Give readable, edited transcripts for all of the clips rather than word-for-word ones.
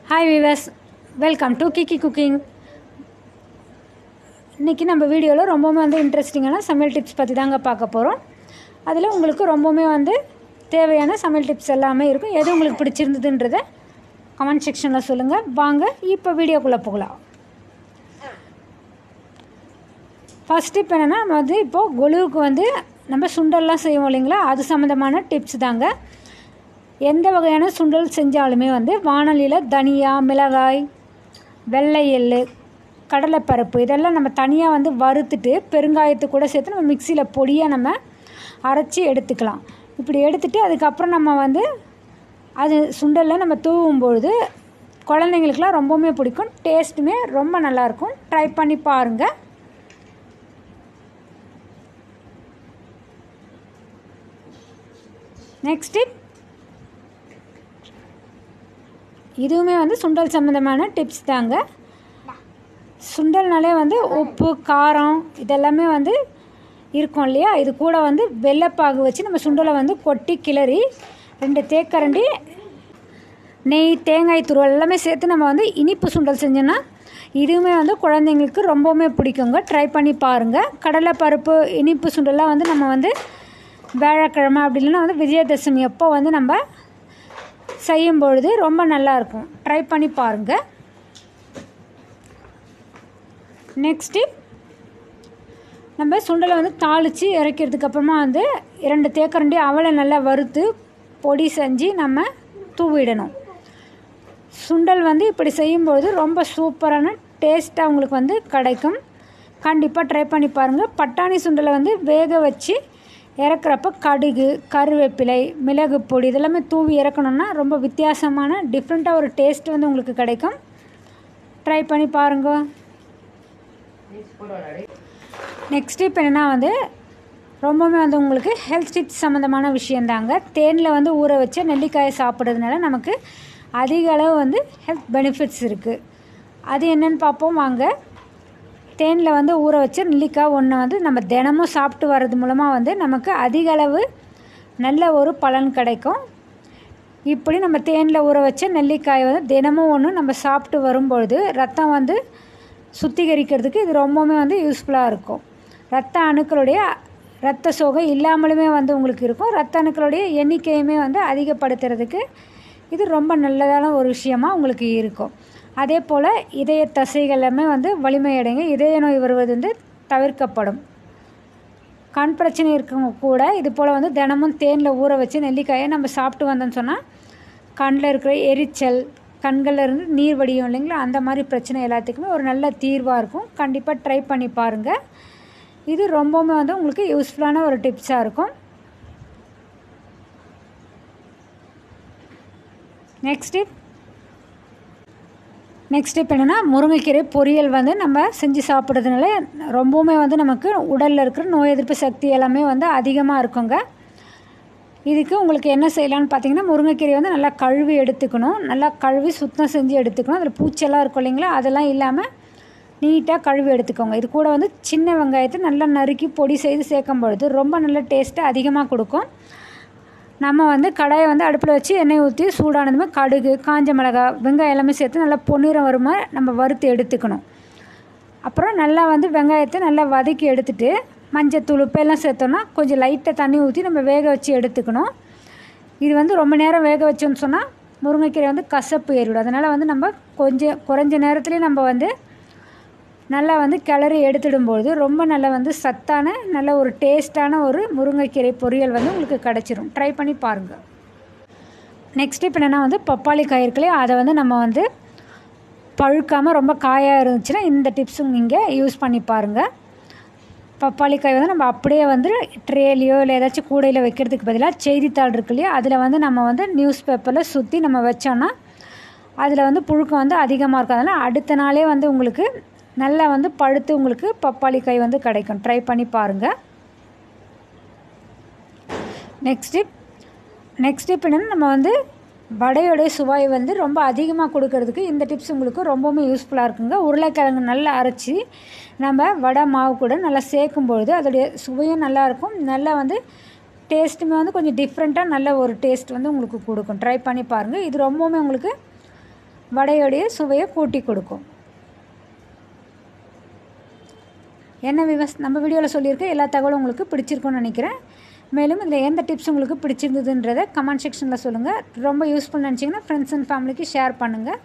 Hi viewers, welcome to Kiki cooking. இன்றைக்கி நம்ம வீடியோவில் ரொம்பவுமே இன்ட்ரெஸ்டிங்கான சமையல் டிப்ஸ் பற்றி தாங்க பார்க்க போகிறோம். அதில் உங்களுக்கு ரொம்பவுமே தேவையான சமையல் டிப்ஸ் எல்லாமே இருக்கும். எது உங்களுக்கு பிடிச்சிருந்ததுன்றதை கமெண்ட் செக்ஷனில் சொல்லுங்கள். வாங்க இப்போ வீடியோக்குள்ளே போகலாம். ஃபஸ்ட் டிப் என்னென்னா, நம்ம இப்போது கொலுவுக்கு நம்ம சுண்டல்லாம் செய்வோம் இல்லைங்களா, அது சம்மந்தமான டிப்ஸ் தாங்க. எந்த வகையான சுண்டல் செஞ்சாலுமே வாணலியில் தனியா, மிளகாய், வெள்ளை எள்ளு, கடலைப்பருப்பு இதெல்லாம் நம்ம தனியாக வறுத்துட்டு பெருங்காயத்து கூட சேர்த்து நம்ம மிக்சியில் பொடியாக நம்ம அரைச்சி எடுத்துக்கலாம். இப்படி எடுத்துகிட்டு அதுக்கப்புறம் நம்ம அது சுண்டலில் நம்ம தூவும்பொழுது குழந்தைங்களுக்குலாம் ரொம்பவுமே பிடிக்கும். டேஸ்ட்டுமே ரொம்ப நல்லாயிருக்கும். ட்ரை பண்ணி பாருங்கள். நெக்ஸ்ட் டிப், இதுவுமே சுண்டல் சம்மந்தமான டிப்ஸ் தாங்க. சுண்டல்னாலே உப்பு, காரம் இதெல்லாமே இருக்கும் இல்லையா. இது கூட வெள்ளைப்பாகு வச்சு நம்ம சுண்டலை கொட்டி கிளறி 2 தேக்கரண்டி நெய், தேங்காய் துருவல் எல்லாமே சேர்த்து நம்ம இனிப்பு சுண்டல் செஞ்சோன்னா இதுவுமே குழந்தைங்களுக்கு ரொம்பவுமே பிடிக்குங்க. ட்ரை பண்ணி பாருங்கள். கடலைப்பருப்பு இனிப்பு சுண்டல்லாம் நம்ம வியாழக்கிழமை அப்படி இல்லைன்னா விஜயதசமி அப்போ நம்ம செய்யும்பொழுது ரொம்ப நல்லாயிருக்கும். ட்ரை பண்ணி பாருங்கள். நெக்ஸ்ட்டு, நம்ம சுண்டலை தாளித்து இறக்கிறதுக்கு அப்புறமா 2 தேக்கரண்டி அவலை நல்லா வறுத்து பொடி செஞ்சு நம்ம தூவிடணும். சுண்டல் இப்படி செய்யும்பொழுது ரொம்ப சூப்பரான டேஸ்ட்டாக உங்களுக்கு கிடைக்கும். கண்டிப்பாக ட்ரை பண்ணி பாருங்கள். பட்டாணி சுண்டலை வேக வச்சு இறக்குறப்ப கடுகு, கருவேப்பிலை, மிளகு பொடி இதெல்லாமே தூவி இறக்கணுன்னா ரொம்ப வித்தியாசமான டிஃப்ரெண்ட்டாக ஒரு டேஸ்ட் உங்களுக்கு கிடைக்கும். ட்ரை பண்ணி பாருங்க. நெக்ஸ்ட் இப்போ என்னென்னா ரொம்பவுமே உங்களுக்கு ஹெல்த் டிப்ஸ் சம்மந்தமான விஷயந்தாங்க. தேனில் ஊற வச்ச நெல்லிக்காயை சாப்பிட்றதுனால நமக்கு அதிக அளவு ஹெல்த் பெனிஃபிட்ஸ் இருக்குது. அது என்னென்னு பார்ப்போம் வாங்க. தேனில் ஊற வச்ச நெல்லிக்காய் ஒன்று நம்ம தினமும் சாப்பிட்டு வர்றது மூலமாக நமக்கு அதிக அளவு நல்ல ஒரு பலன் கிடைக்கும். இப்படி நம்ம தேனில் ஊற வச்ச நெல்லிக்காய் தினமும் ஒன்று நம்ம சாப்பிட்டு வரும்பொழுது ரத்தம் சுத்திகரிக்கிறதுக்கு இது ரொம்பவுமே யூஸ்ஃபுல்லாக இருக்கும். இரத்த சோகை இல்லாமலுமே உங்களுக்கு இருக்கும். இரத்த அணுக்களுடைய எண்ணிக்கையுமே அதிகப்படுத்துறதுக்கு இது ரொம்ப நல்லதான ஒரு விஷயமாக உங்களுக்கு இருக்கும். அதே போல் இதய தசைகள் எல்லாமே வலிமையடைங்க. இதய நோய் வருவது தவிர்க்கப்படும். கண் பிரச்சனை இருக்கவங்க கூட இது போல் தினமும் தேனில் ஊற வச்சு நெல்லிக்காயை நம்ம சாப்பிட்டு வந்தோம்னு சொன்னால் கண்ணில் இருக்கிற எரிச்சல், கண்களில் இருந்து நீர் வடியும் இல்லைங்களா, அந்த மாதிரி பிரச்சனை எல்லாத்துக்குமே ஒரு நல்ல தீர்வாக இருக்கும். கண்டிப்பாக ட்ரை பண்ணி பாருங்கள். இது ரொம்பவுமே உங்களுக்கு யூஸ்ஃபுல்லான ஒரு டிப்ஸாக இருக்கும். நெக்ஸ்ட் இப்போ என்னென்னா, முருங்கைக்கீரை பொரியல் நம்ம செஞ்சு சாப்பிட்றதுனால ரொம்பவுமே நமக்கு உடலில் இருக்கிற நோய் எதிர்ப்பு சக்தி எல்லாமே அதிகமாக இருக்குங்க. இதுக்கு உங்களுக்கு என்ன செய்யலான்னு பார்த்தீங்கன்னா, முருங்கைக்கீரை நல்லா கழுவி எடுத்துக்கணும். நல்லா கழுவி சுத்தம் செஞ்சு எடுத்துக்கணும். அதில் பூச்செல்லாம் இருக்கும் இல்லைங்களா, அதெல்லாம் இல்லாமல் நீட்டாக கழுவி எடுத்துக்கோங்க. இது கூட சின்ன வெங்காயத்தை நல்லா நறுக்கி பொடி செய்து சேர்க்கும் பொழுது ரொம்ப நல்ல டேஸ்ட்டை அதிகமாக கொடுக்கும். நம்ம கடாயை அடுப்பில் வச்சு எண்ணெய் ஊற்றி சூடானதுமே கடுகு, காஞ்ச மிளகாய், வெங்காயம் எல்லாமே சேர்த்து நல்லா பொன்னிறம் வருமா நம்ம வறுத்து எடுத்துக்கணும். அப்புறம் நல்லா வெங்காயத்தை நல்லா வதக்கி எடுத்துகிட்டு மஞ்சத்தூள், உப்பெல்லாம் சேர்த்தோன்னா கொஞ்சம் லைட்டாக தண்ணி ஊற்றி நம்ம வேக வச்சு எடுத்துக்கணும். இது ரொம்ப நேரம் வேக வச்சோன்னு சொன்னால் முருங்கைக்கீரை கசப்பு ஏறிவிடும். அதனால் நம்ம கொஞ்சம் குறைஞ்ச நேரத்துலேயே நம்ம நல்லா கிளறி எடுத்துடும்போது ரொம்ப நல்ல சத்தான நல்ல ஒரு டேஸ்ட்டான ஒரு முருங்கைக்கீரை பொரியல் உங்களுக்கு கிடச்சிரும். ட்ரை பண்ணி பாருங்கள். நெக்ஸ்ட் இப்போ என்னென்னா பப்பாளி காய் இருக்குல்லையே, அதை நம்ம பழுக்காமல் ரொம்ப காயாக இருந்துச்சுன்னா இந்த டிப்ஸும் நீங்கள் யூஸ் பண்ணி பாருங்கள். பப்பாளி காய் நம்ம அப்படியே ட்ரேலையோ இல்லை ஏதாச்சும் கூடையில் வைக்கிறதுக்கு பதிலாக செய்தித்தாள் இருக்கு இல்லையா, அதில் நம்ம நியூஸ் பேப்பரில் சுற்றி நம்ம வச்சோன்னா அதில் புழுக்கம் அதிகமாக இருக்கும். அதனால் அடுத்த நாளே உங்களுக்கு நல்லா பழுத்து உங்களுக்கு பப்பாளி காய் கிடைக்கும். ட்ரை பண்ணி பாருங்கள். நெக்ஸ்ட் டிப் என்னென்னா, நம்ம வடையோடைய சுவை ரொம்ப அதிகமாக கொடுக்கறதுக்கு இந்த டிப்ஸ் உங்களுக்கு ரொம்பவுமே யூஸ்ஃபுல்லாக இருக்குங்க. உருளைக்கிழங்கு நல்லா அரைச்சி நம்ம வடை மாவு கூட நல்லா சேர்க்கும்பொழுது அதோடைய சுவையும் நல்லாயிருக்கும். நல்லா டேஸ்ட்டுமே கொஞ்சம் டிஃப்ரெண்ட்டாக நல்ல ஒரு டேஸ்ட் உங்களுக்கு கொடுக்கும். ட்ரை பண்ணி பாருங்கள். இது ரொம்பவுமே உங்களுக்கு வடையோடைய சுவையை கூட்டி கொடுக்கும். என்ன விவஸ் நம்ம வீடியோவில் சொல்லியிருக்க எல்லா தகவலும் உங்களுக்கு பிடிச்சிருக்குன்னு நினைக்கிறேன். மேலும் இதில் எந்த டிப்ஸ் உங்களுக்கு பிடிச்சிருந்ததுன்றதை கமெண்ட் செக்ஷனில் சொல்லுங்கள். ரொம்ப யூஸ்ஃபுல் நினச்சிங்கன்னா ஃப்ரெண்ட்ஸ் அண்ட் ஃபேமிலிக்கு ஷேர் பண்ணுங்கள்.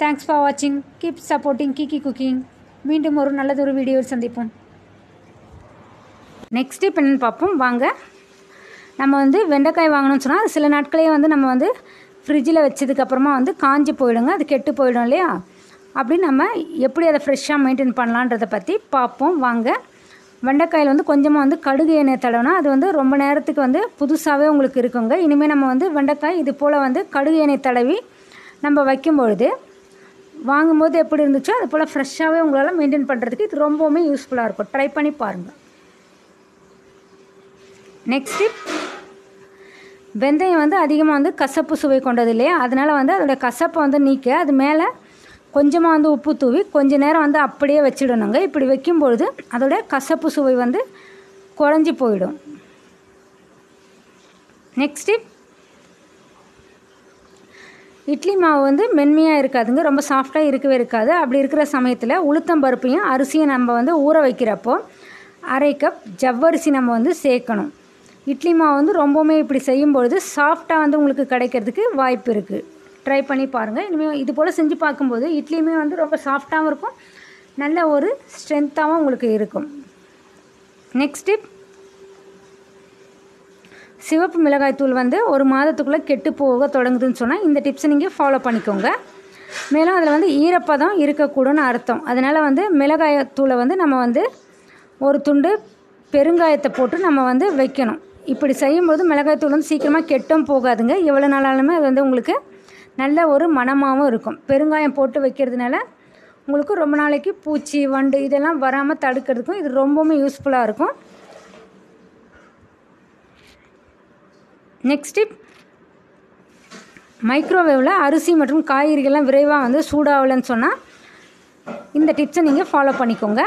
தேங்க்ஸ் ஃபார் வாட்சிங். கீப் சப்போர்ட்டிங் கிக்கி குக்கிங். மீண்டும் ஒரு நல்லதொரு வீடியோவில் சந்திப்போம். நெக்ஸ்ட் இப்போ என்னென்னு பார்ப்போம் வாங்க. நம்ம வந்து வெண்டைக்காய் வாங்கணும்னு சொன்னால் சில நாட்களே வந்து நம்ம வந்து ஃப்ரிட்ஜில் வச்சதுக்கப்புறமா வந்து காஞ்சி போயிடுங்க, அது கெட்டு போயிடும் இல்லையா? அப்படி நம்ம எப்படி அதை ஃப்ரெஷ்ஷாக மெயின்டைன் பண்ணலான்றதை பற்றி பார்ப்போம் வாங்க. வெண்டைக்காயில் வந்து கொஞ்சமாக வந்து கடுகு எண்ணெய் தடவினா அது வந்து ரொம்ப நேரத்துக்கு வந்து புதுசாகவே உங்களுக்கு இருக்குங்க. இனிமேல் நம்ம வந்து வெண்டைக்காய் இது போல் வந்து கடுகு எண்ணெய் தடவி நம்ம வைக்கும்பொழுது வாங்கும்போது எப்படி இருந்துச்சோ அது போல் ஃப்ரெஷ்ஷாகவே உங்களால் மெயின்டைன் பண்ணுறதுக்கு இது ரொம்பவுமே யூஸ்ஃபுல்லாக இருக்கும். ட்ரை பண்ணி பாருங்கள். நெக்ஸ்ட் டிப், வெந்தயம் வந்து அதிகமாக வந்து கசப்பு சுவை கொண்டது இல்லையா? அதனால் வந்து அதோடய கசப்பை வந்து நீக்க அது மேலே கொஞ்சமாக வந்து உப்பு தூவி கொஞ்ச நேரம் வந்து அப்படியே வச்சிடணுங்க. இப்படி வைக்கும்பொழுது அதோடய கசப்பு சுவை வந்து குறைஞ்சி போயிடும். நெக்ஸ்ட் டிப், இட்லி மாவு வந்து மென்மையாக இருக்காதுங்க, ரொம்ப சாஃப்டாக இருக்கவே இருக்காது. அப்படி இருக்கிற சமயத்தில் உளுத்தம் பருப்பையும் அரிசியும் நம்ம வந்து ஊற வைக்கிறப்போ 1/2 கப் ஜவ்வரிசி நம்ம வந்து சேர்க்கணும். இட்லி மாவு வந்து ரொம்பவுமே இப்படி செய்யும்பொழுது சாஃப்டாக வந்து உங்களுக்கு கிடைக்கிறதுக்கு வாய்ப்பு இருக்குது. ட்ரை பண்ணி பாருங்கள். இனிமேல் இது போல் செஞ்சு பார்க்கும்போது இட்லியுமே வந்து ரொம்ப சாஃப்டாகவும் இருக்கும், நல்ல ஒரு ஸ்ட்ரென்த்தாகவும் உங்களுக்கு இருக்கும். நெக்ஸ்ட் டிப், சிவப்பு மிளகாய் தூள் வந்து ஒரு மாதத்துக்குள்ளே கெட்டு போக தொடங்குதுன்னு சொன்னால் இந்த டிப்ஸை நீங்கள் ஃபாலோ பண்ணிக்கோங்க. மேலும் அதில் வந்து ஈரப்பதம் இருக்கக்கூடும்னு அர்த்தம். அதனால் வந்து மிளகாய் தூளை வந்து நம்ம வந்து ஒரு துண்டு பெருங்காயத்தை போட்டு நம்ம வந்து வைக்கணும். இப்படி செய்யும்போது மிளகாய் தூள் வந்து சீக்கிரமாக கெட்டும் போகாதுங்க. எவ்வளோ நாளாலுமே அது வந்து உங்களுக்கு நல்ல ஒரு மணமாகவும் இருக்கும். பெருங்காயம் போட்டு வைக்கிறதுனால உங்களுக்கு ரொம்ப நாளைக்கு பூச்சி வண்டு இதெல்லாம் வராமல் தடுக்கிறதுக்கும் இது ரொம்பவுமே யூஸ்ஃபுல்லாக இருக்கும். நெக்ஸ்ட் டிப், மைக்ரோவேவில் அரிசி மற்றும் காய்கறிகள்லாம் விரைவாக வந்து சூடாகலன்னு சொன்னால் இந்த டிப்ஸை நீங்கள் ஃபாலோ பண்ணிக்கோங்க.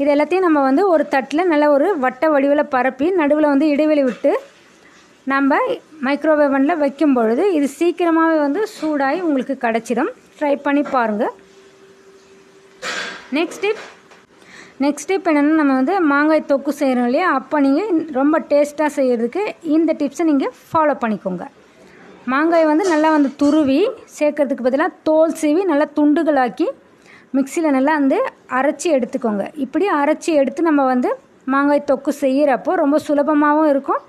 இது எல்லாத்தையும் நம்ம வந்து ஒரு தட்டில் நல்ல ஒரு வட்ட வடிவில் பரப்பி நடுவில் வந்து இடைவெளி விட்டு நம்ம மைக்ரோவேவனில் வைக்கும் பொழுது இது சீக்கிரமாகவே வந்து சூடாகி உங்களுக்கு கிடச்சிடும். ட்ரை பண்ணி பாருங்கள். நெக்ஸ்ட் டிப் என்னென்னா, நம்ம வந்து மாங்காய் தொக்கு செய்கிறோம் இல்லையா? அப்போ நீங்கள் ரொம்ப டேஸ்ட்டாக செய்கிறதுக்கு இந்த டிப்ஸை நீங்கள் ஃபாலோ பண்ணிக்கோங்க. மாங்காய் வந்து நல்லா வந்து துருவி சேர்க்கறதுக்கு பதிலாக தோல் சீவி நல்லா துண்டுகளாக்கி மிக்சியில் நல்லா வந்து அரைச்சி எடுத்துக்கோங்க. இப்படி அரைச்சி எடுத்து நம்ம வந்து மாங்காய் தொக்கு செய்கிறப்போ ரொம்ப சுலபமாகவும் இருக்கும்,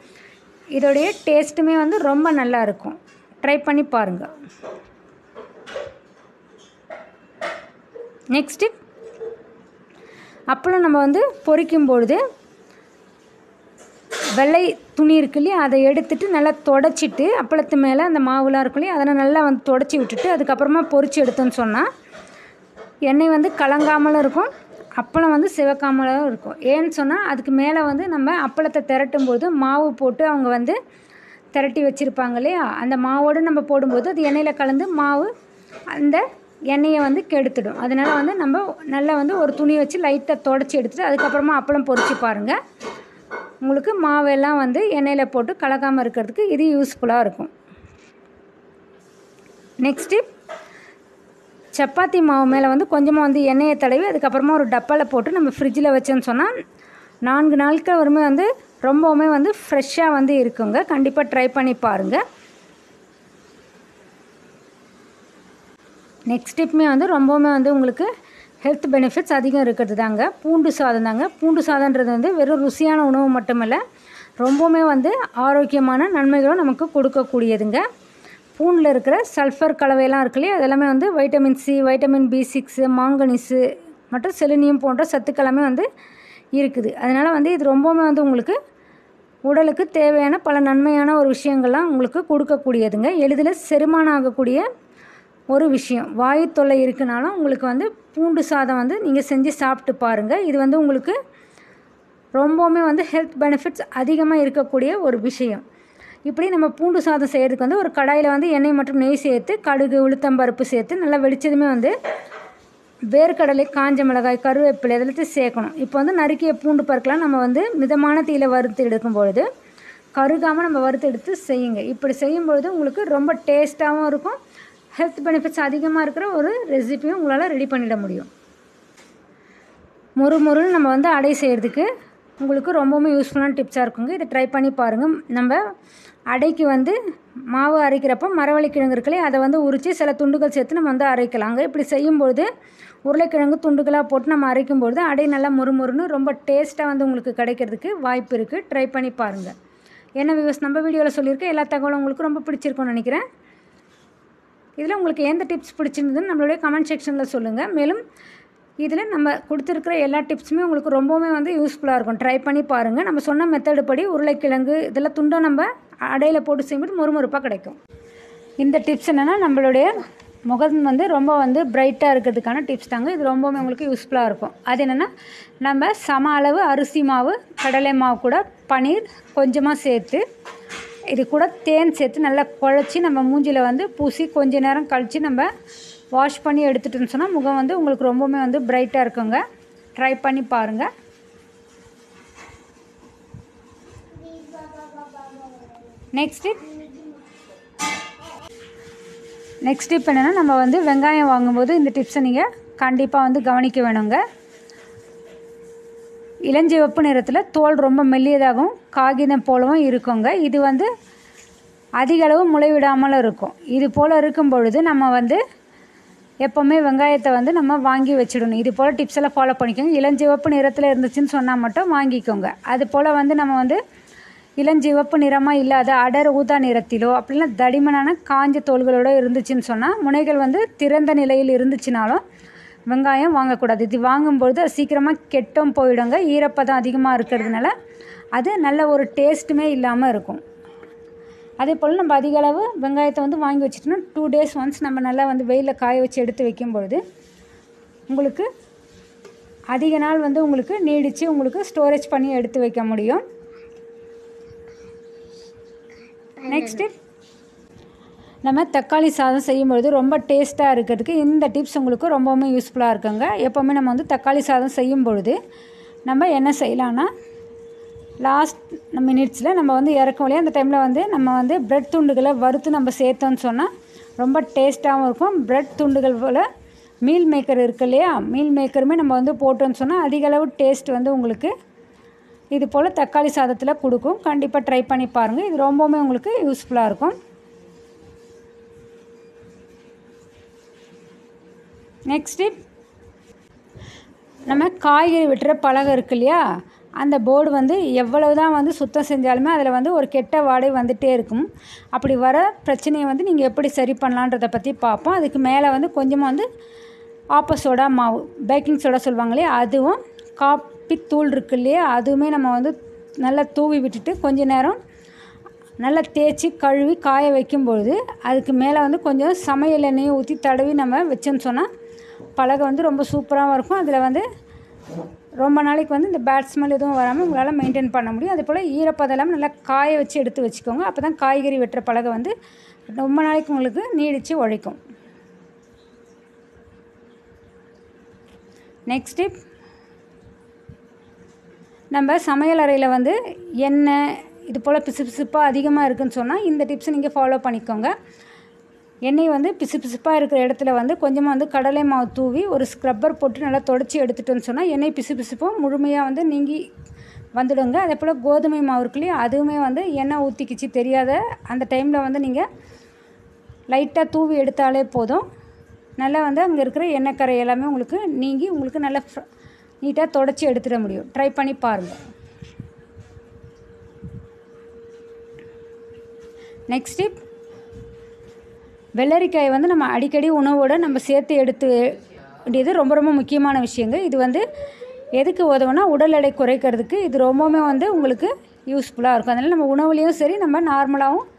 இதோடைய டேஸ்ட்டுமே வந்து ரொம்ப நல்லா இருக்கும். ட்ரை பண்ணி பாருங்கள். நெக்ஸ்ட்டு, அப்பளம் நம்ம வந்து பொரிக்கும்பொழுது வெள்ளை துணி இருக்கு இல்லையா, அதை எடுத்துகிட்டு நல்லா தொடச்சிட்டு அப்பளத்து மேலே அந்த மாவுலாம் இருக்கும் இல்லையா, அதனை நல்லா வந்து தொடச்சி விட்டுட்டு அதுக்கப்புறமா பொரித்து எடுத்தோன்னு சொன்னால் எண்ணெய் வந்து கலங்காமலும் இருக்கும், அப்பளம் வந்து சிவக்காமலும் இருக்கும். ஏன்னு சொன்னால் அதுக்கு மேலே வந்து நம்ம அப்பளத்தை திரட்டும் போது மாவு போட்டு அவங்க வந்து திரட்டி வச்சுருப்பாங்க இல்லையா, அந்த மாவோடு நம்ம போடும்போது அது எண்ணெயில் கலந்து மாவு அந்த எண்ணெயை வந்து கெடுத்துடும். அதனால் வந்து நம்ம நல்லா வந்து ஒரு துணி வச்சு லைட்டாக தொடச்சி எடுத்துகிட்டு அதுக்கப்புறமா அப்பளம் பொரித்து பாருங்கள். உங்களுக்கு மாவெல்லாம் வந்து எண்ணெயில் போட்டு கலக்காமல் இருக்கிறதுக்கு இது யூஸ்ஃபுல்லாக இருக்கும். நெக்ஸ்ட்டு, சப்பாத்தி மாவு மேலே வந்து கொஞ்சமாக வந்து எண்ணெயை தடவி அதுக்கப்புறமா ஒரு டப்பாவில் போட்டு நம்ம ஃப்ரிட்ஜில் வச்சோன்னு சொன்னால் 4 நாட்கள் வறுமே வந்து ரொம்பவுமே வந்து ஃப்ரெஷ்ஷாக வந்து இருக்குங்க. கண்டிப்பாக ட்ரை பண்ணி பாருங்கள். நெக்ஸ்ட் டிப்புமே வந்து ரொம்பவுமே வந்து உங்களுக்கு ஹெல்த் பெனிஃபிட்ஸ் அதிகம் இருக்கிறது தாங்க பூண்டு சாதம் தாங்க. பூண்டு சாதன்றது வந்து வெறும் ருசியான உணவு மட்டுமல்ல, ரொம்பவுமே வந்து ஆரோக்கியமான நன்மைகளும் நமக்கு கொடுக்கக்கூடியதுங்க. பூண்டில் இருக்கிற சல்ஃபர் கலவையெல்லாம் இருக்கு இல்லையா, அதெல்லாமே வந்து vitamin C, vitamin B6, manganese மற்றும் செலினியம் போன்ற சத்துக்கெல்லாமே வந்து இருக்குது. அதனால் வந்து இது ரொம்பவுமே வந்து உங்களுக்கு உடலுக்கு தேவையான பல நன்மையான ஒரு விஷயங்கள்லாம் உங்களுக்கு கொடுக்கக்கூடியதுங்க. எளிதில் செரிமானம் ஆகக்கூடிய ஒரு விஷயம். வாயு தொல்லை இருக்குனாலும் உங்களுக்கு வந்து பூண்டு சாதம் வந்து நீங்கள் செஞ்சு சாப்பிட்டு பாருங்கள். இது வந்து உங்களுக்கு ரொம்பவுமே வந்து ஹெல்த் பெனிஃபிட்ஸ் அதிகமாக இருக்கக்கூடிய ஒரு விஷயம். இப்படி நம்ம பூண்டு சாதம் செய்கிறதுக்கு வந்து ஒரு கடாயில் வந்து எண்ணெய் மற்றும் நெய் சேர்த்து கடுகு உளுத்தம்பருப்பு சேர்த்து நல்லா வெடிச்சதுமே வந்து வேர்க்கடலை, காஞ்ச மிளகாய், கருவேப்பிலை இதெல்லாத்தையும் சேர்க்கணும். இப்போ வந்து நறுக்கிய பூண்டு பருக்கலாம் நம்ம வந்து மிதமான தீயில வறுத்து எடுக்கும் பொழுது கருகாமல் நம்ம வறுத்து எடுத்து செய்யுங்க. இப்படி செய்யும்பொழுது உங்களுக்கு ரொம்ப டேஸ்ட்டாகவும் இருக்கும், ஹெல்த் பெனிஃபிட்ஸ் அதிகமாக இருக்கிற ஒரு ரெசிபியும் உங்களால் ரெடி பண்ணிட முடியும். முறுமுறுன்னு நம்ம வந்து அடை செய்கிறதுக்கு உங்களுக்கு ரொம்பவுமே யூஸ்ஃபுல்லான டிப்ஸாக இருக்குங்க. இதை ட்ரை பண்ணி பாருங்கள். நம்ம அடைக்கு வந்து மாவு அரைக்கிறப்போ மரவள்ளிக்கிழங்கு இருக்குல்லையே, அதை வந்து உரித்து சில துண்டுகள் சேர்த்து நம்ம வந்து அரைக்கலாங்க. இப்படி செய்யும்பொழுது உருளைக்கிழங்கு துண்டுகளாக போட்டு நம்ம அரைக்கும்பொழுது அடை நல்லா முறுமுறுன்னு ரொம்ப டேஸ்ட்டாக வந்து உங்களுக்கு கிடைக்கிறதுக்கு வாய்ப்பு இருக்குது. ட்ரை பண்ணி பாருங்கள். என்ன வியூவர்ஸ், நம்ம வீடியோவில் சொல்லியிருக்கேன் எல்லா தகவலும் உங்களுக்கு ரொம்ப பிடிச்சிருக்கும்னு நினைக்கிறேன். இதில் உங்களுக்கு எந்த டிப்ஸ் பிடிச்சிருந்ததுன்னு நம்மளுடைய கமெண்ட் செக்ஷனில் சொல்லுங்கள். மேலும் இதில் நம்ம கொடுத்துருக்கிற எல்லா டிப்ஸுமே உங்களுக்கு ரொம்பவுமே வந்து யூஸ்ஃபுல்லாக இருக்கும். ட்ரை பண்ணி பாருங்கள். நம்ம சொன்ன மெத்தடு படி உருளைக்கிழங்கு இதெல்லாம் துண்டை நம்ம அடையில் போட்டு செய்யும்போது முறுமுறுப்பாக கிடைக்கும். இந்த டிப்ஸ் என்னென்னா நம்மளுடைய முகம் வந்து ரொம்ப வந்து பிரைட்டாக இருக்கிறதுக்கான டிப்ஸ் தாங்க. இது ரொம்பவுமே உங்களுக்கு யூஸ்ஃபுல்லாக இருக்கும். அது என்னென்னா, நம்ம சம அளவு அரிசி மாவு, கடலை மாவு கூட பன்னீர் கொஞ்சமாக சேர்த்து, இது கூட தேன் சேர்த்து நல்லா குழச்சி நம்ம மூஞ்சியில் வந்து பூசி கொஞ்ச நேரம் கழித்து நம்ம வாஷ் பண்ணி எடுத்துகிட்டுன்னு சொன்னால் முகம் வந்து உங்களுக்கு ரொம்பவுமே வந்து பிரைட்டாக இருக்குங்க. ட்ரை பண்ணி பாருங்கள். நெக்ஸ்ட் டிப் என்னென்னா, நம்ம வந்து வெங்காயம் வாங்கும்போது இந்த டிப்ஸை நீங்கள் கண்டிப்பாக வந்து கவனிக்க வேணுங்க. இளஞ்சிவப்பு நிறத்தில் தோல் ரொம்ப மெல்லியதாகவும் காகிதம் போலவும் இருக்குங்க. இது வந்து அதிக அளவு முளைவிடாமலும் இருக்கும். இது போல் இருக்கும் பொழுது நம்ம வந்து எப்போவுமே வெங்காயத்தை வந்து நம்ம வாங்கி வச்சிடணும். இது போல் டிப்ஸ் எல்லாம் ஃபாலோ பண்ணிக்கோங்க. இளஞ்சிவப்பு நிறத்தில் இருந்துச்சுன்னு சொன்னால் மட்டும் வாங்கிக்கோங்க. அது போல் வந்து நம்ம வந்து இளஞ்சிவப்பு நிறமாக இல்லாத அடர் ஊதா நிறத்திலோ அப்படின்னா தடிமனான காஞ்ச தோல்களோடு இருந்துச்சுன்னு சொன்னால், முனைகள் வந்து திறந்த நிலையில் இருந்துச்சுனாலும் வெங்காயம் வாங்கக்கூடாது. இது வாங்கும்பொழுது அது சீக்கிரமாக கெட்டும் போயிடுங்க. ஈரப்பதம் அதிகமாக இருக்கிறதுனால அது நல்ல ஒரு டேஸ்ட்டுமே இல்லாமல் இருக்கும். அதே போல் நம்ம அதிக அளவு வெங்காயத்தை வந்து வாங்கி வச்சுட்டோம்னா 2 days ஒன்ஸ் நம்ம நல்லா வந்து வெயிலில் காய வச்சு எடுத்து வைக்கும்பொழுது உங்களுக்கு அதிக நாள் வந்து உங்களுக்கு நீடித்து உங்களுக்கு ஸ்டோரேஜ் பண்ணி எடுத்து வைக்க முடியும். நெக்ஸ்ட்டு நம்ம தக்காளி சாதம் செய்யும்பொழுது ரொம்ப டேஸ்ட்டாக இருக்கிறதுக்கு இந்த டிப்ஸ் உங்களுக்கு ரொம்பவுமே யூஸ்ஃபுல்லாக இருக்குங்க. எப்போவுமே நம்ம வந்து தக்காளி சாதம் செய்யும் பொழுது நம்ம என்ன செய்யலான்னா, லாஸ்ட் மினிட்ஸில் நம்ம வந்து இறக்கும் அந்த டைமில் வந்து நம்ம வந்து ப்ரெட் துண்டுகளை வறுத்து நம்ம சேர்த்தோன்னு சொன்னால் ரொம்ப டேஸ்ட்டாகவும் இருக்கும். ப்ரெட் துண்டுகள் போல் மீல் மேக்கர் இருக்கு இல்லையா, மீல் மேக்கருமே நம்ம வந்து போட்டோன்னு சொன்னால் அதிக அளவு டேஸ்ட் வந்து உங்களுக்கு இது போல் தக்காளி சாதத்தில் கொடுக்கும். கண்டிப்பாக ட்ரை பண்ணி பாருங்கள். இது ரொம்பவுமே உங்களுக்கு யூஸ்ஃபுல்லாக இருக்கும். நெக்ஸ்ட்டு நம்ம காய்கறி வெட்டுற பலகை இருக்கு இல்லையா, அந்த போர்டு வந்து எவ்வளவு தான் வந்து சுத்தம் செஞ்சாலுமே அதில் வந்து ஒரு கெட்ட வாடை வந்துகிட்டே இருக்கும். அப்படி வர பிரச்சனையை வந்து நீங்கள் எப்படி சரி பண்ணலான்றதை பற்றி பார்ப்போம். அதுக்கு மேலே வந்து கொஞ்சமாக வந்து ஆப்ப சோடா மாவு, பேக்கிங் சோடா சொல்லுவாங்க இல்லையா, அதுவும் காப்பி தூள் இருக்கு இல்லையா, அதுவுமே நம்ம வந்து நல்லா தூவி விட்டுட்டு கொஞ்ச நேரம் நல்லா தேய்ச்சி கழுவி காய வைக்கும்பொழுது அதுக்கு மேலே வந்து கொஞ்சம் சமையல் எண்ணெயை ஊற்றி தடவி நம்ம வச்சோன்னு சொன்னால் பலகை வந்து ரொம்ப சூப்பராகவும் இருக்கும். அதில் வந்து ரொம்ப நாளைக்கு வந்து இந்த பேட் ஸ்மெல் எதுவும் வராமல் உங்களால் மெயின்டைன் பண்ண முடியும். அதே போல் ஈரப்பதம் இல்லாமல் நல்லா காய வச்சு எடுத்து வச்சுக்கோங்க. அப்போ தான் காய்கறி வெட்டுற பலகை வந்து ரொம்ப நாளைக்கு உங்களுக்கு நீடித்து உழைக்கும். நெக்ஸ்ட்டு நம்ம சமையல் அறையில் வந்து எண்ணெய் இது போல் பிசுப்பாக அதிகமாக இருக்குதுன்னு சொன்னால் இந்த டிப்ஸை நீங்கள் ஃபாலோ பண்ணிக்கோங்க. எண்ணெய் வந்து பிசுப்பாக இருக்கிற இடத்துல வந்து கொஞ்சமாக வந்து கடலை மாவு தூவி ஒரு ஸ்க்ரப்பர் போட்டு நல்லா தொடச்சி எடுத்துட்டோன்னு சொன்னால் எண்ணெய் பிசுப்பும் முழுமையாக வந்து நீங்கி வந்துடுங்க. அதே போல் கோதுமை மாவு இருக்கு இல்லையா, அதுவுமே வந்து எண்ணெய் ஊற்றிக்கிச்சு தெரியாத அந்த டைமில் வந்து நீங்கள் லைட்டாக தூவி எடுத்தாலே போதும். நல்லா வந்து அங்கே இருக்கிற எண்ணெய் கரை எல்லாமே உங்களுக்கு நீங்கி உங்களுக்கு நல்லா நீட்டாக தொடச்சி எடுத்துட முடியும். ட்ரை பண்ணி பாருங்கள். நெக்ஸ்ட் டிப், வெள்ளரிக்காயை வந்து நம்ம அடிக்கடி உணவோடு நம்ம சேர்த்து எடுத்து வேண்டியது ரொம்ப ரொம்ப முக்கியமான விஷயங்க. இது வந்து எதுக்கு உதவுனா உடல் எடை குறைக்கிறதுக்கு இது ரொம்பவுமே வந்து உங்களுக்கு யூஸ்ஃபுல்லாக இருக்கும். அதனால் நம்ம உணவுலேயும் சரி நம்ம நார்மலாகவும்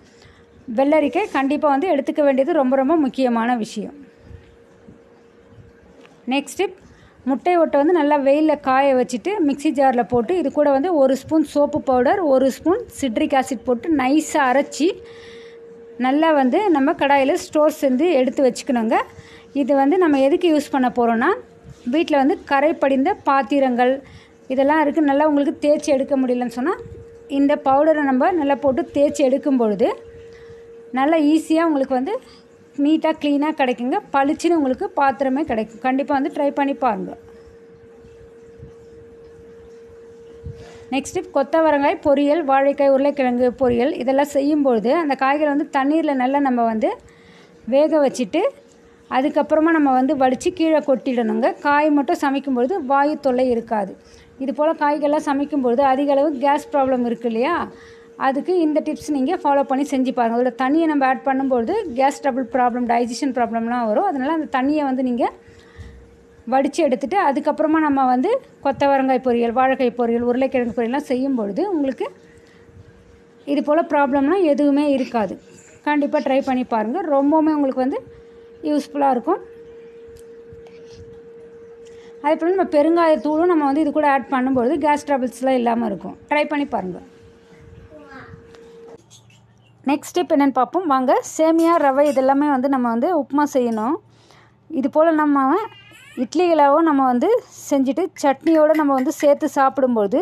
வெள்ளரிக்காய் கண்டிப்பாக வந்து எடுத்துக்க வேண்டியது ரொம்ப ரொம்ப முக்கியமான விஷயம். நெக்ஸ்ட் டிப், முட்டை ஓட்டை வந்து நல்லா வெயிலில் காய வச்சுட்டு மிக்ஸி ஜாரில் போட்டு இது கூட வந்து 1 spoon soap powder, 1 spoon citric acid போட்டு நைஸாக அரைச்சி நல்லா வந்து நம்ம கடாயில் ஸ்டோர் செஞ்சு எடுத்து வச்சுக்கணுங்க. இது வந்து நம்ம எதுக்கு யூஸ் பண்ண போகிறோன்னா, வீட்டில் வந்து கரை படிந்த பாத்திரங்கள் இதெல்லாம் இருக்குது, நல்லா உங்களுக்கு தேய்ச்சி எடுக்க முடியலன்னு சொன்னால் இந்த பவுடரை நம்ம நல்லா போட்டு தேய்ச்சி எடுக்கும் பொழுது நல்லா ஈஸியாக உங்களுக்கு வந்து நீட்டாக க்ளீனாக கிடைக்குங்க. பளிச்சுன்னு உங்களுக்கு பாத்திரமே கிடைக்கும். கண்டிப்பாக வந்து ட்ரை பண்ணி பாருங்கள். நெக்ஸ்ட்டு கொத்தவரங்காய் பொரியல், வாழைக்காய், உருளைக்கிழங்கு பொரியல் இதெல்லாம் செய்யும்பொழுது அந்த காய்களை வந்து தண்ணீரில் நல்லா நம்ம வந்து வேக வச்சுட்டு அதுக்கப்புறமா நம்ம வந்து வடித்து கீழே கொட்டிடணுங்க. காய் மட்டும் சமைக்கும்பொழுது வாயு தொல்லை இருக்காது. இது போல் காய்கள்லாம் சமைக்கும்பொழுது அதிக அளவு கேஸ் ப்ராப்ளம் இருக்குது இல்லையா, அதுக்கு இந்த டிப்ஸ் நீங்கள் ஃபாலோ பண்ணி செஞ்சு பாருங்கள். அதோட தண்ணியை நம்ம ஆட் பண்ணும்பொழுது கேஸ் ட்ரபிள் ப்ராப்ளம், டைஜஷன் ப்ராப்ளம்லாம் வரும். அதனால் அந்த தண்ணியை வந்து நீங்கள் வடித்து எடுத்துகிட்டு அதுக்கப்புறமா நம்ம வந்து கொத்தவரங்காய் பொரியல், வாழைக்காய் பொரியல், உருளைக்கிழங்கு பொரியல்லாம் செய்யும்பொழுது உங்களுக்கு இது போல் ப்ராப்ளம்லாம் எதுவுமே இருக்காது. கண்டிப்பாக ட்ரை பண்ணி பாருங்கள். ரொம்பவுமே உங்களுக்கு வந்து யூஸ்ஃபுல்லாக இருக்கும். அதே போல் நம்ம பெருங்காயத்தூளும் நம்ம வந்து இது கூட ஆட் பண்ணும்பொழுது கேஸ் ட்ரபிள்ஸ்லாம் இல்லாமல் இருக்கும். ட்ரை பண்ணி பாருங்கள். நெக்ஸ்ட் ஸ்டெப் என்னென்னு பார்ப்போம் வாங்க. சேமியா, ரவை இதெல்லாமே வந்து நம்ம வந்து உப்புமா செய்யணும். இது போல் நம்ம இட்லிகளாகவும் நம்ம வந்து செஞ்சுட்டு சட்னியோடு நம்ம வந்து சேர்த்து சாப்பிடும்பொழுது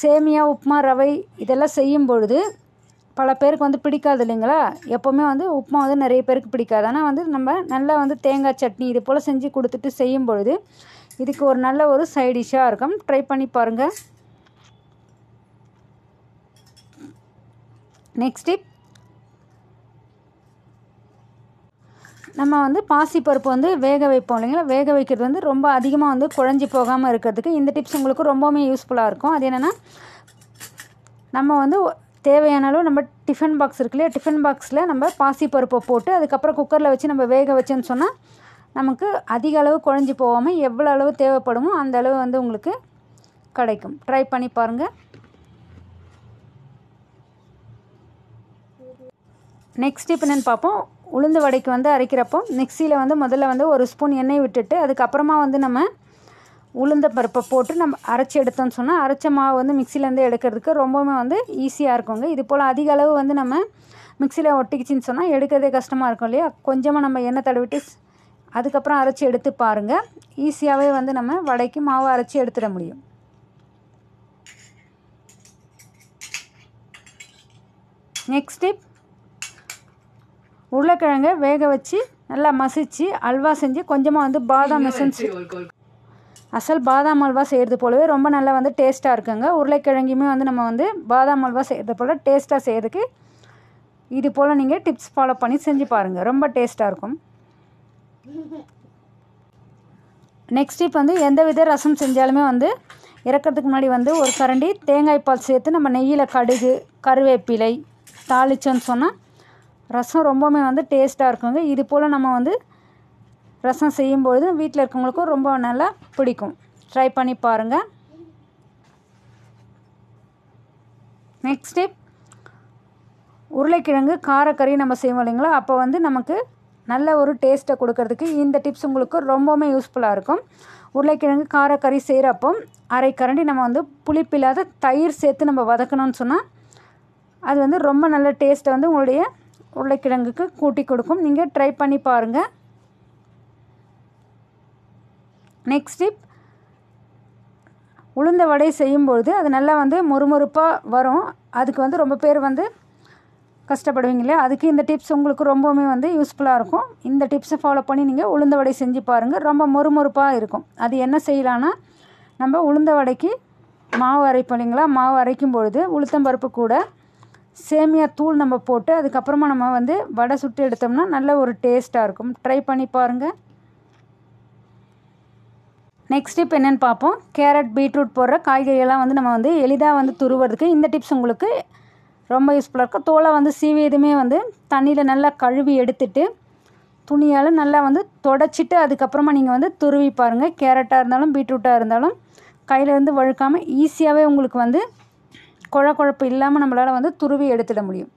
சேமியா, உப்புமா, ரவை இதெல்லாம் செய்யும் பொழுது பல பேருக்கு வந்து பிடிக்காது இல்லைங்களா. எப்போவுமே வந்து உப்புமா வந்து நிறைய பேருக்கு பிடிக்காது. ஆனால் வந்து நம்ம நல்லா வந்து தேங்காய் சட்னி இது போல் செஞ்சு கொடுத்துட்டு செய்யும் பொழுது இதுக்கு ஒரு நல்ல ஒரு சைட் டிஷ்ஷாக இருக்கும். ட்ரை பண்ணி பாருங்கள். நெக்ஸ்ட் டிப், நம்ம வந்து பாசிப்பருப்பு வந்து வேக வைப்போம் இல்லைங்களா. வேக வைக்கிறது வந்து ரொம்ப அதிகமாக வந்து குழஞ்சி போகாமல் இருக்கிறதுக்கு இந்த டிப்ஸ் உங்களுக்கு ரொம்பவுமே யூஸ்ஃபுல்லாக இருக்கும். அது என்னென்னா, நம்ம வந்து தேவையான அளவு நம்ம டிஃபன் பாக்ஸ் இருக்கு இல்லையா, டிஃபன் பாக்ஸில் நம்ம பாசிப்பருப்பை போட்டு அதுக்கப்புறம் குக்கரில் வச்சு நம்ம வேக வச்சோன்னு சொன்னால் நமக்கு அதிக அளவு குழஞ்சி போகாமல் எவ்வளோ அளவு தேவைப்படுமோ அந்த அளவு வந்து உங்களுக்கு கிடைக்கும். ட்ரை பண்ணி பாருங்கள். நெக்ஸ்ட் இப்போ என்னென்னு பார்ப்போம். உளுந்து வடைக்கு வந்து அரைக்கிறப்போ மிக்சியில் வந்து முதல்ல வந்து ஒரு ஸ்பூன் எண்ணெய் விட்டுட்டு அதுக்கப்புறமா வந்து நம்ம உளுந்த பருப்பை போட்டு நம்ம அரைச்சி எடுத்தோம்னு சொன்னால் அரைச்ச மாவு வந்து மிக்சிலேருந்து எடுக்கிறதுக்கு ரொம்பவுமே வந்து ஈஸியாக இருக்குங்க. இது போல் அதிக அளவு வந்து நம்ம மிக்சியில் ஒட்டிக்கிச்சின்னு சொன்னால் எடுக்கிறதே கஷ்டமாக இருக்கும் இல்லையா. கொஞ்சமாக நம்ம எண்ணெய் தடவிட்டு அதுக்கப்புறம் அரைச்சி எடுத்து பாருங்கள். ஈஸியாகவே வந்து நம்ம வடைக்கு மாவு அரைச்சி எடுத்துட முடியும். நெக்ஸ்ட் டிப், உருளைக்கிழங்கை வேக வச்சு நல்லா மசிச்சு அல்வா செஞ்சு கொஞ்சமாக வந்து பாதாம் எசன்ஸ், அசல் பாதாம் அல்வா செய்கிறது போலவே ரொம்ப நல்லா வந்து டேஸ்ட்டாக இருக்குங்க. உருளைக்கிழங்குமே வந்து நம்ம வந்து பாதாம் அல்வா செய்கிறது போல் டேஸ்ட்டாக செய்கிறதுக்கு இது போல் நீங்கள் டிப்ஸ் ஃபாலோ பண்ணி செஞ்சு பாருங்கள். ரொம்ப டேஸ்ட்டாக இருக்கும். நெக்ஸ்ட் டிப் வந்து எந்த வித ரசம் செஞ்சாலுமே வந்து இறக்கிறதுக்கு முன்னாடி வந்து ஒரு கரண்டி தேங்காய் பால் சேர்த்து நம்ம நெய்யில் கடுகு, கருவேப்பிலை தாளிச்சோன்னு சொன்னால் ரசம் ரொம்பவுமே வந்து டேஸ்ட்டாக இருக்குங்க. இது போல் நம்ம வந்து ரசம் செய்யும்பொழுது வீட்டில் இருக்கவங்களுக்கும் ரொம்ப நல்லா பிடிக்கும். ட்ரை பண்ணி பாருங்கள். நெக்ஸ்ட் ஸ்டெப், உருளைக்கிழங்கு காரக்கறி நம்ம செய்வோம் இல்லைங்களா, அப்போ வந்து நமக்கு நல்ல ஒரு டேஸ்ட்டை கொடுக்கறதுக்கு இந்த டிப்ஸ் உங்களுக்கு ரொம்பவுமே யூஸ்ஃபுல்லாக இருக்கும். உருளைக்கிழங்கு காரக்கறி செய்கிறப்போ அரை கரண்டி நம்ம வந்து புளிப்பில்லாத தயிர் சேர்த்து நம்ம வதக்கணும்னு சொன்னால் அது வந்து ரொம்ப நல்ல டேஸ்ட்டை வந்து உங்களுடைய உருளைக்கிழங்குக்கு கூட்டி கொடுக்கும். நீங்கள் ட்ரை பண்ணி பாருங்கள். நெக்ஸ்ட் டிப், உளுந்த வடை செய்யும்பொழுது அது நல்லா வந்து மொறுமொறுப்பாக வரும். அதுக்கு வந்து ரொம்ப பேர் வந்து கஷ்டப்படுவீங்க இல்லையா, அதுக்கு இந்த டிப்ஸ் உங்களுக்கு ரொம்பவுமே வந்து யூஸ்ஃபுல்லாக இருக்கும். இந்த டிப்ஸை ஃபாலோ பண்ணி நீங்கள் உளுந்த வடை செஞ்சு பாருங்கள். ரொம்ப மொறுமொறுப்பாக இருக்கும். அது என்ன செய்யலான்னா, நம்ம உளுந்த வடைக்கு மாவு அரைப்போம் இல்லைங்களா, மாவு அரைக்கும் பொழுது உளுத்தம்பருப்பு கூட சேமியா தூள் நம்ம போட்டு அதுக்கப்புறமா நம்ம வந்து வடை சுட்டு எடுத்தோம்னா நல்ல ஒரு டேஸ்ட்டாக இருக்கும். ட்ரை பண்ணி பாருங்கள். நெக்ஸ்ட் டிப் என்னென்னு பார்ப்போம். கேரட், பீட்ரூட் போடுற காய்கறியெல்லாம் வந்து நம்ம வந்து எளிதாக வந்து துருவதுக்கு இந்த டிப்ஸ் உங்களுக்கு ரொம்ப யூஸ்ஃபுல்லாக இருக்கும். தோலை வந்து சீவியதுமே வந்து தண்ணியில் நல்லா கழுவி எடுத்துட்டு துணியால் நல்லா வந்து தொடச்சிட்டு அதுக்கப்புறமா நீங்கள் வந்து துருவி பாருங்கள். கேரட்டாக இருந்தாலும் பீட்ரூட்டாக இருந்தாலும் கையிலேருந்து வழுக்காமல் ஈஸியாகவே உங்களுக்கு வந்து குழப்பு இல்லாமல் நம்மளால் வந்து துருவி எடுத்துட முடியும்.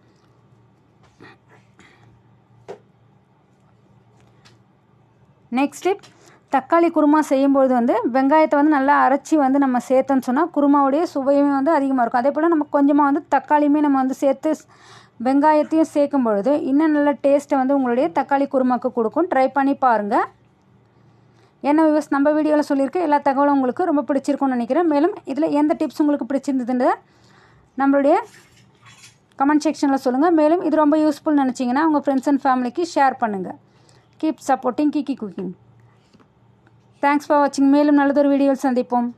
நெக்ஸ்ட் டிப், தக்காளி குருமா செய்யும்பொழுது வந்து வெங்காயத்தை வந்து நல்லா அரைச்சி வந்து நம்ம சேர்த்தோன்னு சொன்னால் குருமாவுடைய சுவையுமே வந்து அதிகமாக இருக்கும். அதே போல் நம்ம கொஞ்சமாக வந்து தக்காளியுமே நம்ம வந்து சேர்த்து வெங்காயத்தையும் சேர்க்கும் பொழுது இன்னும் நல்ல டேஸ்ட்டை வந்து உங்களுடைய தக்காளி குருமாவுக்கு கொடுக்கும். ட்ரை பண்ணி பாருங்கள். என்ன வியூஸ், நம்ம வீடியோவில் சொல்லியிருக்க எல்லா தகவலும் உங்களுக்கு ரொம்ப பிடிச்சிருக்கும்னு நினைக்கிறேன். மேலும் இதில் எந்த டிப்ஸ் உங்களுக்கு பிடிச்சிருந்ததுன்ற நம்மளுடைய கமெண்ட் செக்ஷனில் சொல்லுங்கள். மேலும் இது ரொம்ப யூஸ்ஃபுல் நினச்சிங்கன்னா உங்கள் ஃப்ரெண்ட்ஸ் அண்ட் ஃபேமிலிக்கு ஷேர் பண்ணுங்கள். Keep supporting Kiki cooking. Thanks for வாட்சிங். மேலும் நல்லதொரு வீடியோவில் சந்திப்போம்.